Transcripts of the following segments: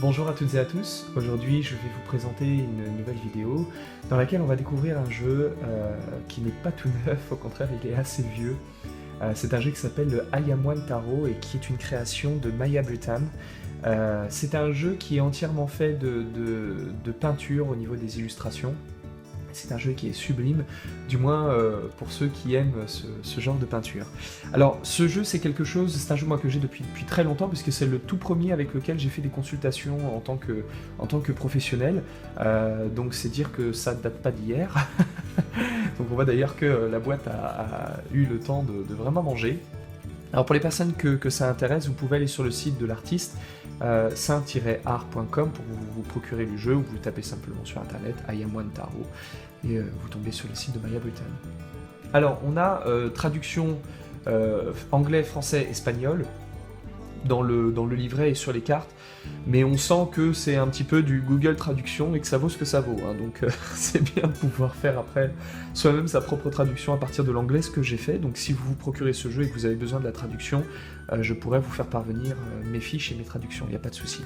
Bonjour à toutes et à tous, aujourd'hui je vais vous présenter une nouvelle vidéo dans laquelle on va découvrir un jeu qui n'est pas tout neuf, au contraire il est assez vieux. C'est un jeu qui s'appelle le I Am One Tarot et qui est une création de Maya Brutam. C'est un jeu qui est entièrement fait de peinture au niveau des illustrations. C'est un jeu qui est sublime, du moins pour ceux qui aiment ce genre de peinture. Alors ce jeu c'est un jeu moi que j'ai depuis très longtemps puisque c'est le tout premier avec lequel j'ai fait des consultations en tant que professionnel. Donc c'est dire que ça ne date pas d'hier. Donc on voit d'ailleurs que la boîte a eu le temps de vraiment manger. Alors pour les personnes que ça intéresse, vous pouvez aller sur le site de l'artiste, saint-art.com pour vous procurer le jeu, ou vous tapez simplement sur internet I Am One Tarot et vous tombez sur le site de Maya Brutam. Alors on a traduction anglais, français, espagnol dans le livret et sur les cartes, mais on sent que c'est un petit peu du Google Traduction et que ça vaut ce que ça vaut, hein. Donc c'est bien de pouvoir faire après soi-même sa propre traduction à partir de l'anglais, ce que j'ai fait. Donc si vous vous procurez ce jeu et que vous avez besoin de la traduction, je pourrais vous faire parvenir mes fiches et mes traductions, il n'y a pas de souci.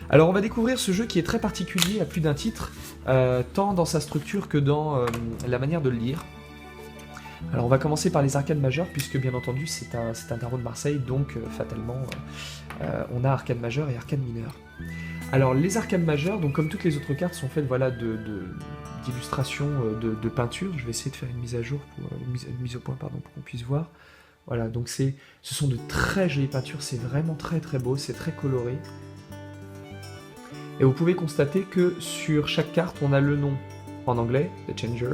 Alors on va découvrir ce jeu qui est très particulier à plus d'un titre, tant dans sa structure que dans la manière de le lire. Alors on va commencer par les arcades majeures, puisque bien entendu c'est un tarot de Marseille, donc fatalement on a arcade majeure et arcade mineure. Alors les arcades majeures, donc comme toutes les autres cartes, sont faites voilà, d'illustrations de peinture. Je vais essayer de faire une mise à jour, une mise au point pardon, pour qu'on puisse voir. Voilà, donc ce sont de très jolies peintures, c'est vraiment très très beau, c'est très coloré. Et vous pouvez constater que sur chaque carte on a le nom en anglais, The Changer,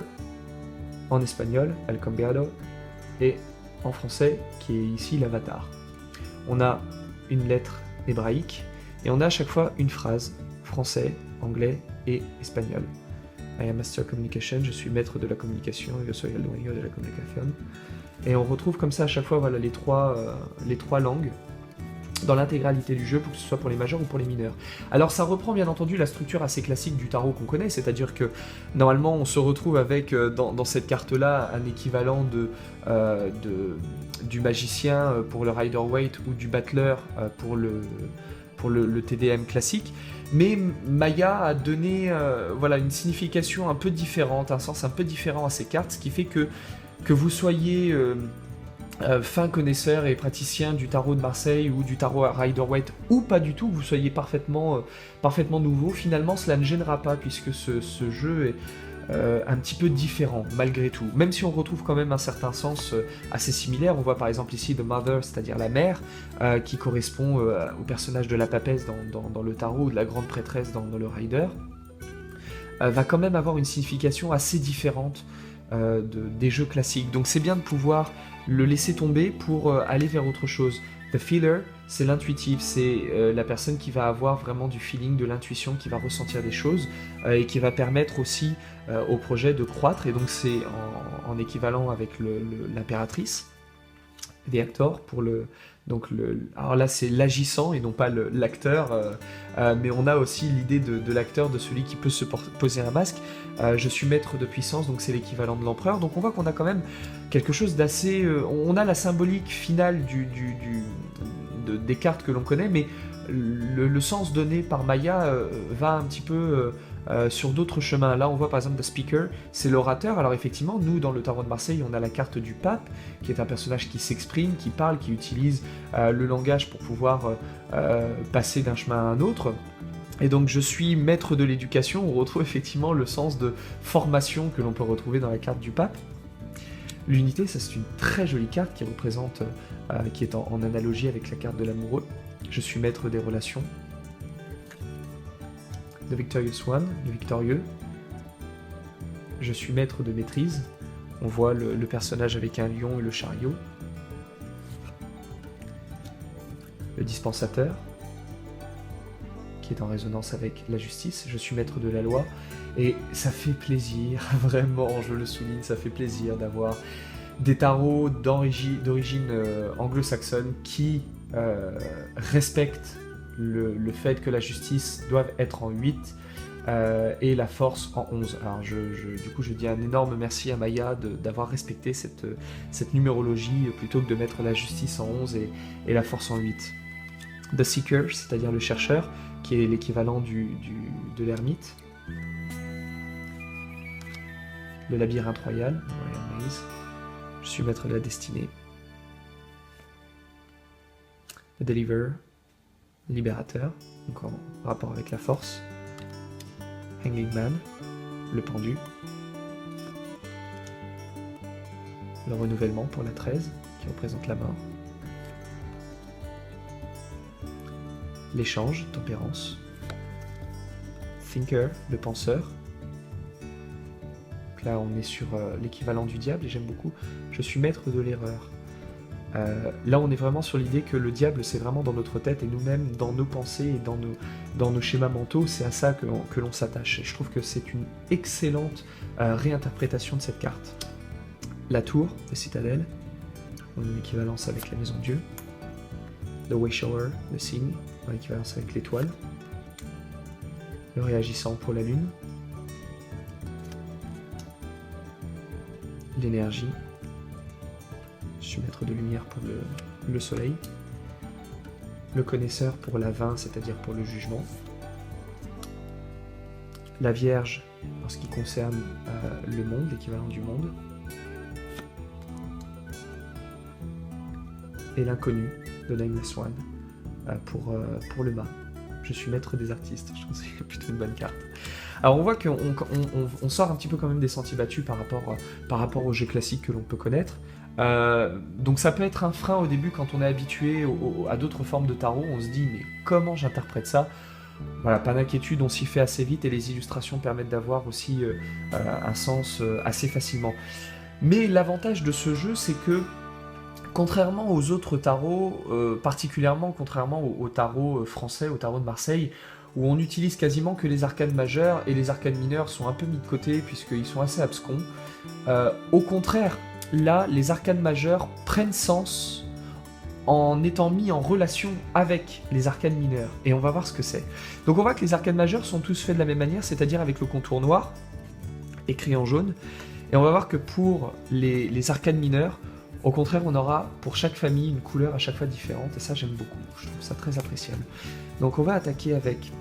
en espagnol, El Cambiado, et en français, qui est ici l'avatar. On a une lettre hébraïque, et on a à chaque fois une phrase, français, anglais et espagnol. I am Master Communication, je suis maître de la communication, yo soy el dueño de la comunicación. Et on retrouve comme ça à chaque fois voilà, les trois langues, dans l'intégralité du jeu, pour que ce soit pour les majeurs ou pour les mineurs. Alors ça reprend bien entendu la structure assez classique du tarot qu'on connaît, c'est-à-dire que normalement on se retrouve avec dans cette carte-là un équivalent du magicien pour le Rider-Waite ou du Battler pour le TDM classique, mais Maya a donné voilà, une signification un peu différente, un sens un peu différent à ces cartes, ce qui fait que vous soyez fin connaisseur et praticien du tarot de Marseille ou du tarot à Rider-Waite ou pas du tout, que vous soyez parfaitement nouveau, finalement cela ne gênera pas puisque ce jeu est un petit peu différent malgré tout, même si on retrouve quand même un certain sens assez similaire. On voit par exemple ici The Mother, c'est-à-dire la mère, qui correspond au personnage de la papesse dans le tarot ou de la grande prêtresse dans le Rider, va quand même avoir une signification assez différente des jeux classiques. Donc c'est bien de pouvoir le laisser tomber pour aller vers autre chose. The feeler, c'est l'intuitif, c'est la personne qui va avoir vraiment du feeling, de l'intuition, qui va ressentir des choses et qui va permettre aussi au projet de croître. Et donc c'est en équivalent avec l'impératrice, The actor pour alors là c'est l'agissant et non pas l'acteur, mais on a aussi l'idée de l'acteur, de celui qui peut se poser un masque. Je suis maître de puissance, donc c'est l'équivalent de l'empereur. Donc on voit qu'on a quand même quelque chose d'assez... on a la symbolique finale des cartes que l'on connaît, mais le sens donné par Maya va un petit peu sur d'autres chemins. Là on voit par exemple The Speaker, c'est l'orateur. Alors effectivement, nous dans le tarot de Marseille, on a la carte du pape, qui est un personnage qui s'exprime, qui parle, qui utilise le langage pour pouvoir passer d'un chemin à un autre. Et donc je suis maître de l'éducation, on retrouve effectivement le sens de formation que l'on peut retrouver dans la carte du pape. L'unité, ça c'est une très jolie carte qui représente, qui est en analogie avec la carte de l'amoureux. Je suis maître des relations. The Victorious One, le victorieux. Je suis maître de maîtrise. On voit le personnage avec un lion et le chariot. Le dispensateur, qui est en résonance avec la justice. Je suis maître de la loi. Et ça fait plaisir, vraiment, je le souligne, ça fait plaisir d'avoir des tarots d'origine anglo-saxonne qui respectent le fait que la justice doive être en 8 et la force en 11. Alors du coup je dis un énorme merci à Maya d'avoir respecté cette numérologie plutôt que de mettre la justice en 11 et la force en 8. The Seeker, c'est-à-dire le chercheur, qui est l'équivalent de l'ermite. Le labyrinthe royal, Royal Maze. Je suis maître de la destinée. The Deliverer, libérateur, donc en rapport avec la force. Hanging Man, le pendu. Le renouvellement pour la 13, qui représente la mort. L'échange, tempérance. Thinker, le penseur. Donc là, on est sur l'équivalent du diable, et j'aime beaucoup. Je suis maître de l'erreur. Là, on est vraiment sur l'idée que le diable, c'est vraiment dans notre tête, et nous-mêmes, dans nos pensées et dans nos schémas mentaux, c'est à ça que l'on s'attache. Et je trouve que c'est une excellente réinterprétation de cette carte. La tour, la citadelle, en équivalence avec la maison de Dieu. The Wayshower, le signe, en équivalence avec l'étoile. Le réagissant pour la lune. L'énergie. Je suis maître de lumière pour le soleil. Le connaisseur pour la 20, c'est-à-dire pour le jugement. La Vierge, en ce qui concerne le monde, l'équivalent du monde. Et l'inconnu, de Nameless One, pour le mât. Je suis maître des artistes, je trouve que c'est plutôt une bonne carte. Alors on voit qu'on sort un petit peu quand même des sentiers battus par rapport au jeu classique que l'on peut connaître. Donc ça peut être un frein au début quand on est habitué à d'autres formes de tarot, on se dit mais comment j'interprète ça? Voilà, pas d'inquiétude, on s'y fait assez vite et les illustrations permettent d'avoir aussi un sens assez facilement. Mais l'avantage de ce jeu, c'est que contrairement aux autres tarots, particulièrement contrairement au tarot français, au tarot de Marseille, où on n'utilise quasiment que les arcanes majeures et les arcanes mineures sont un peu mis de côté puisqu'ils sont assez abscons, au contraire, là, les arcanes majeures prennent sens en étant mis en relation avec les arcanes mineures, et on va voir ce que c'est. Donc on voit que les arcanes majeures sont tous faits de la même manière, c'est-à-dire avec le contour noir, écrit en jaune, et on va voir que pour les arcanes mineures, au contraire, on aura pour chaque famille une couleur à chaque fois différente, et ça j'aime beaucoup, je trouve ça très appréciable. Donc on va attaquer avec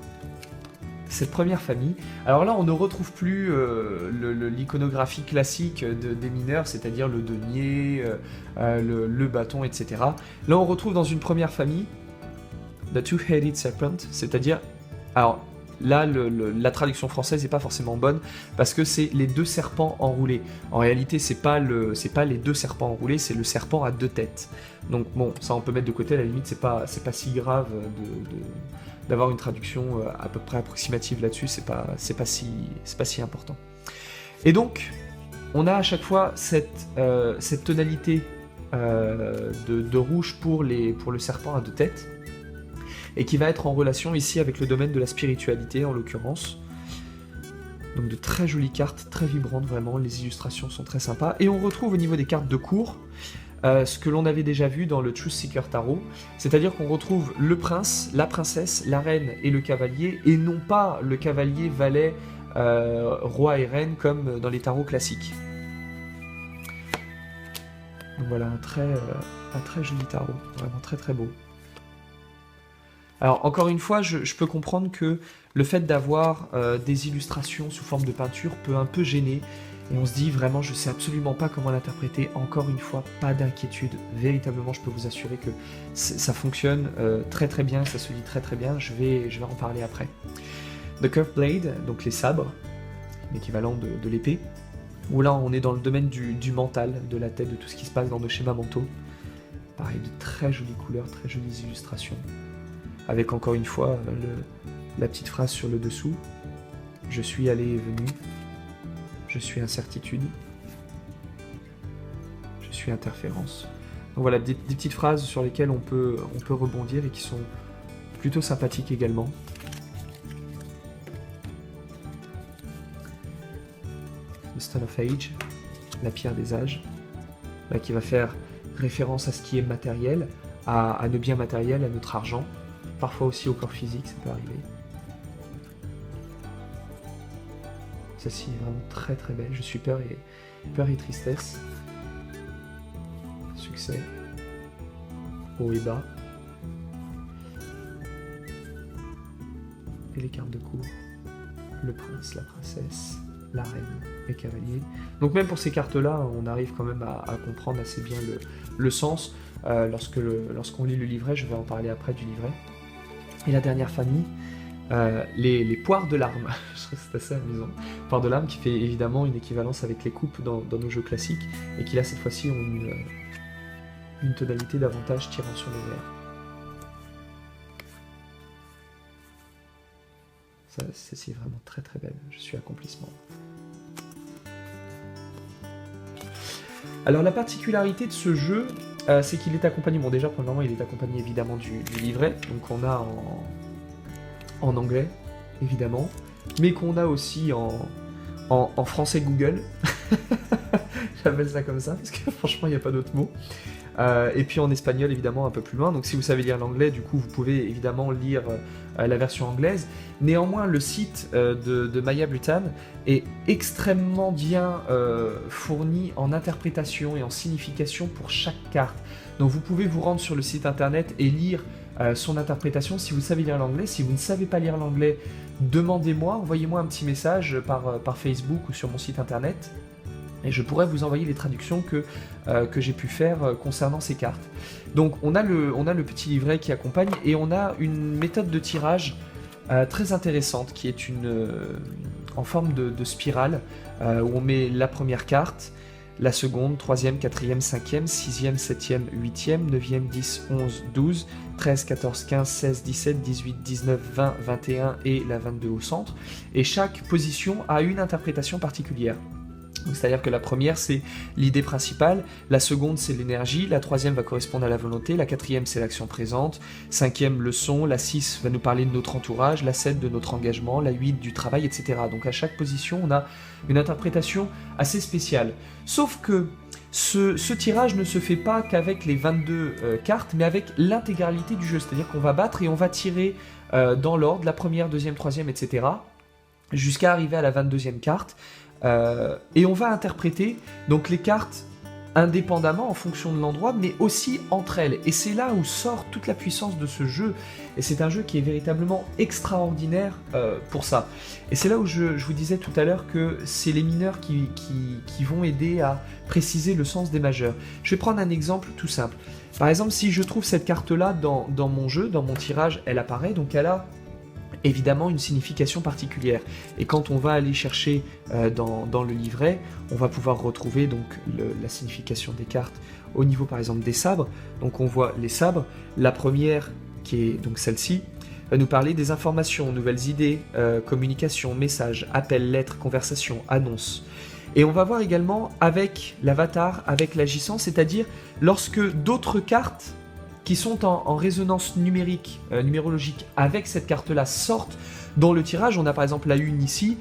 cette première famille. Alors là, on ne retrouve plus l'iconographie classique des mineurs, c'est-à-dire le denier, le bâton, etc. Là, on retrouve dans une première famille The Two-Headed Serpent, c'est-à-dire... Alors là, la traduction française n'est pas forcément bonne, parce que c'est les deux serpents enroulés. En réalité, c'est pas les deux serpents enroulés, c'est le serpent à deux têtes. Donc bon, ça on peut mettre de côté, à la limite, c'est pas si grave d'avoir une traduction à peu près approximative là-dessus, c'est pas si important. Et donc, on a à chaque fois cette tonalité de rouge pour le serpent à deux têtes, et qui va être en relation ici avec le domaine de la spiritualité en l'occurrence. Donc de très jolies cartes, très vibrantes vraiment, les illustrations sont très sympas. Et on retrouve au niveau des cartes de cour, ce que l'on avait déjà vu dans le Truth Seeker Tarot, c'est-à-dire qu'on retrouve le prince, la princesse, la reine et le cavalier, et non pas le cavalier, valet, roi et reine comme dans les tarots classiques. Donc voilà, un très joli tarot, vraiment très très beau. Alors encore une fois, je peux comprendre que le fait d'avoir des illustrations sous forme de peinture peut un peu gêner, et on se dit vraiment je sais absolument pas comment l'interpréter. Encore une fois, pas d'inquiétude, véritablement je peux vous assurer que ça fonctionne très très bien, ça se lit très très bien, je vais en parler après. The Curved Blade, donc les sabres, l'équivalent de l'épée, où là on est dans le domaine du mental, de la tête, de tout ce qui se passe dans nos schémas mentaux. Pareil, de très jolies couleurs, très jolies illustrations. Avec encore une fois la petite phrase sur le dessous. Je suis allé et venu. Je suis incertitude. Je suis interférence. Donc voilà, des petites phrases sur lesquelles on peut rebondir et qui sont plutôt sympathiques également. The Stone of Age, la pierre des âges, là, qui va faire référence à ce qui est matériel, à nos biens matériels, à notre argent. Parfois aussi au corps physique, ça peut arriver. Celle-ci est vraiment très très belle. Je suis peur et tristesse. Succès. Haut et bas. et les cartes de cour, le prince, la princesse, la reine, les cavaliers. Donc même pour ces cartes-là, on arrive quand même à comprendre assez bien le sens. Lorsqu'on lit le livret, je vais en parler après du livret. Et la dernière famille, les poires de larmes. Je trouve que c'est assez amusant. Poires de larmes qui fait évidemment une équivalence avec les coupes dans nos jeux classiques et qui là cette fois-ci ont une tonalité davantage tirant sur les verts. Ça, c'est vraiment très très belle. Je suis accomplissement. Alors la particularité de ce jeu, c'est qu'il est accompagné, bon déjà premièrement il est accompagné évidemment du livret, donc on a en anglais évidemment, mais qu'on a aussi en français Google, j'appelle ça comme ça, parce que franchement il n'y a pas d'autre mot, et puis en espagnol évidemment un peu plus loin, donc si vous savez lire l'anglais, du coup vous pouvez évidemment lire la version anglaise. Néanmoins le site de Maya Bhutan est extrêmement bien fourni en interprétation et en signification pour chaque carte. Donc vous pouvez vous rendre sur le site internet et lire son interprétation si vous savez lire l'anglais. Si vous ne savez pas lire l'anglais, demandez-moi, envoyez-moi un petit message par Facebook ou sur mon site internet. Et je pourrais vous envoyer les traductions que j'ai pu faire concernant ces cartes. Donc on a le petit livret qui accompagne et on a une méthode de tirage très intéressante qui est en forme de spirale où on met la première carte, la seconde, troisième, quatrième, cinquième, sixième, septième, huitième, 9e, 10, 11, 12, 13, 14, 15, 16, 17, 18, 19, 20, 21 et la 22 au centre. Et chaque position a une interprétation particulière. C'est-à-dire que la première, c'est l'idée principale, la seconde, c'est l'énergie, la troisième va correspondre à la volonté, la quatrième, c'est l'action présente, cinquième, le son, la 6 va nous parler de notre entourage, la 7 de notre engagement, la 8 du travail, etc. Donc à chaque position, on a une interprétation assez spéciale. Sauf que ce tirage ne se fait pas qu'avec les 22 cartes, mais avec l'intégralité du jeu. C'est-à-dire qu'on va battre et on va tirer dans l'ordre, la première, deuxième, troisième, etc. jusqu'à arriver à la 22e carte. Et on va interpréter donc les cartes indépendamment en fonction de l'endroit, mais aussi entre elles. Et c'est là où sort toute la puissance de ce jeu. Et c'est un jeu qui est véritablement extraordinaire pour ça. Et c'est là où je vous disais tout à l'heure que c'est les mineurs qui vont aider à préciser le sens des majeurs. Je vais prendre un exemple tout simple. Par exemple, si je trouve cette carte-là dans mon jeu, dans mon tirage, elle apparaît, donc elle a évidemment une signification particulière. Et quand on va aller chercher dans le livret, on va pouvoir retrouver donc la signification des cartes au niveau par exemple des sabres. Donc on voit les sabres. La première, qui est donc celle-ci, va nous parler des informations, nouvelles idées, communication, messages, appels, lettres, conversations, annonces. Et on va voir également avec l'avatar, avec l'agissant, c'est-à-dire lorsque d'autres cartes qui sont en résonance numérique, numérologique avec cette carte-là sortent dans le tirage. On a par exemple la 1 ici,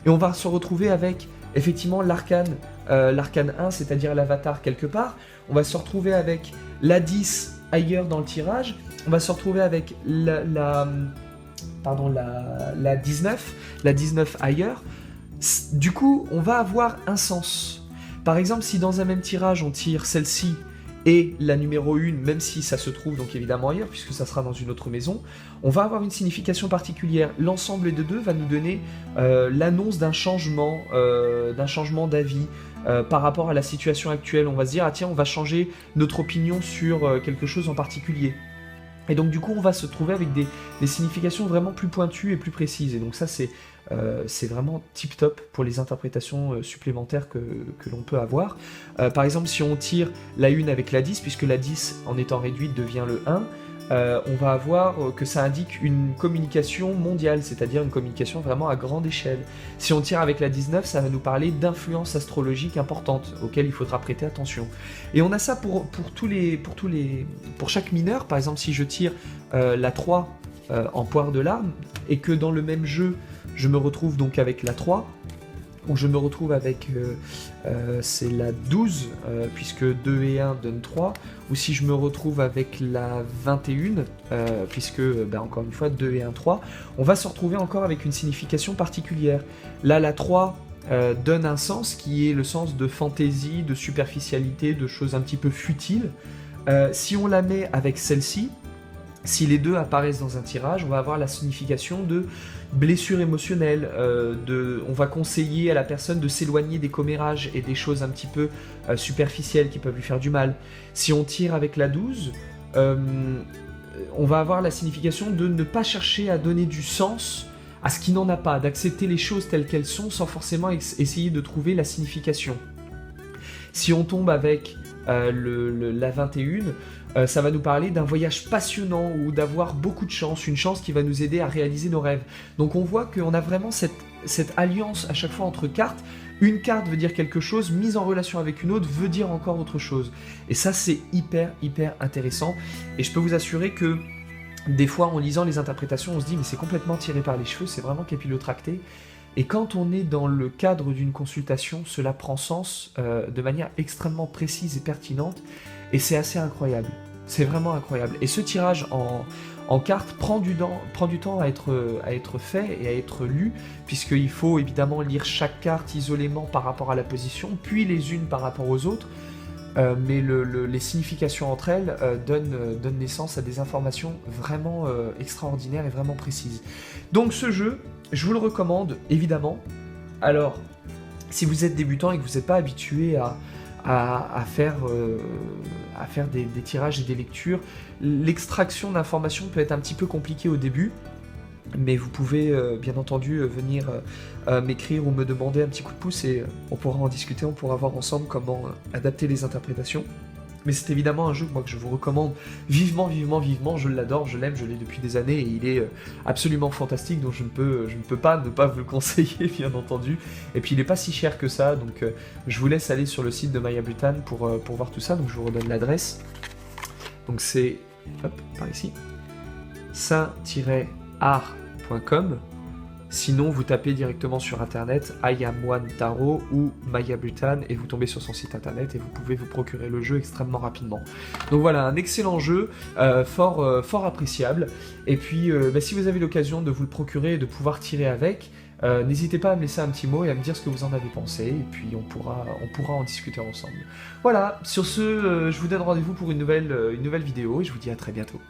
et on va se retrouver avec effectivement l'arcane 1, c'est-à-dire l'avatar quelque part. On va se retrouver avec la 10 ailleurs dans le tirage. On va se retrouver avec la 19 ailleurs. Du coup, on va avoir un sens. Par exemple, si dans un même tirage, on tire celle-ci et la numéro 1, même si ça se trouve donc évidemment ailleurs, puisque ça sera dans une autre maison, on va avoir une signification particulière. L'ensemble des deux va nous donner l'annonce d'un changement d'avis par rapport à la situation actuelle. On va se dire, ah tiens, on va changer notre opinion sur quelque chose en particulier. Et donc du coup, on va se trouver avec des significations vraiment plus pointues et plus précises. Et donc ça, c'est vraiment tip-top pour les interprétations supplémentaires que l'on peut avoir. Par exemple, si on tire la 1 avec la 10, puisque la 10, en étant réduite, devient le 1, on va avoir que ça indique une communication mondiale, c'est-à-dire une communication vraiment à grande échelle. Si on tire avec la 19, ça va nous parler d'influences astrologiques importantes, auxquelles il faudra prêter attention. Et on a ça pour chaque mineur. Par exemple, si je tire la 3 en poire de larmes, et que dans le même jeu, je me retrouve donc avec la 3, ou je me retrouve avec c'est la 12, puisque 2 et 1 donnent 3, ou si je me retrouve avec la 21, puisque, encore une fois, 2 et 1, 3, on va se retrouver encore avec une signification particulière. Là, la 3 donne un sens qui est le sens de fantaisie, de superficialité, de choses un petit peu futiles. Si on la met avec celle-ci, Si les deux apparaissent dans un tirage, on va avoir la signification de blessure émotionnelle, on va conseiller à la personne de s'éloigner des commérages et des choses un petit peu superficielles qui peuvent lui faire du mal. Si on tire avec la 12, on va avoir la signification de ne pas chercher à donner du sens à ce qui n'en a pas, d'accepter les choses telles qu'elles sont sans forcément essayer de trouver la signification. Si on tombe avec la 21, ça va nous parler d'un voyage passionnant ou d'avoir beaucoup de chance, une chance qui va nous aider à réaliser nos rêves. Donc on voit qu'on a vraiment cette alliance à chaque fois entre cartes. Une carte veut dire quelque chose, mise en relation avec une autre veut dire encore autre chose. Et ça c'est hyper intéressant. Et je peux vous assurer que des fois en lisant les interprétations on se dit mais c'est complètement tiré par les cheveux, c'est vraiment capillotracté. Et quand on est dans le cadre d'une consultation, cela prend sens de manière extrêmement précise et pertinente, et c'est assez incroyable. C'est vraiment incroyable. Et ce tirage en cartes prend du temps à être fait et à être lu, puisqu'il faut évidemment lire chaque carte isolément par rapport à la position, puis les unes par rapport aux autres, mais les significations entre elles donnent naissance à des informations vraiment extraordinaires et vraiment précises. Donc ce jeu, je vous le recommande, évidemment. Alors, si vous êtes débutant et que vous n'êtes pas habitué à faire des tirages et des lectures, l'extraction d'informations peut être un petit peu compliquée au début, mais vous pouvez bien entendu venir m'écrire ou me demander un petit coup de pouce et on pourra en discuter, on pourra voir ensemble comment adapter les interprétations. Mais c'est évidemment un jeu que je vous recommande vivement, je l'adore, je l'aime, je l'ai depuis des années et il est absolument fantastique, donc je ne peux pas ne pas vous le conseiller bien entendu. Et puis il n'est pas si cher que ça, donc je vous laisse aller sur le site de Maya Butane pour voir tout ça, donc je vous redonne l'adresse. Donc c'est, hop, par ici, saint-art.com. Sinon, vous tapez directement sur internet I Am One Tarot ou Maya Butane et vous tombez sur son site internet et vous pouvez vous procurer le jeu extrêmement rapidement. Donc voilà, un excellent jeu, fort appréciable. Et puis, si vous avez l'occasion de vous le procurer et de pouvoir tirer avec, n'hésitez pas à me laisser un petit mot et à me dire ce que vous en avez pensé, et puis on pourra en discuter ensemble. Voilà, sur ce, je vous donne rendez-vous pour une nouvelle vidéo et je vous dis à très bientôt.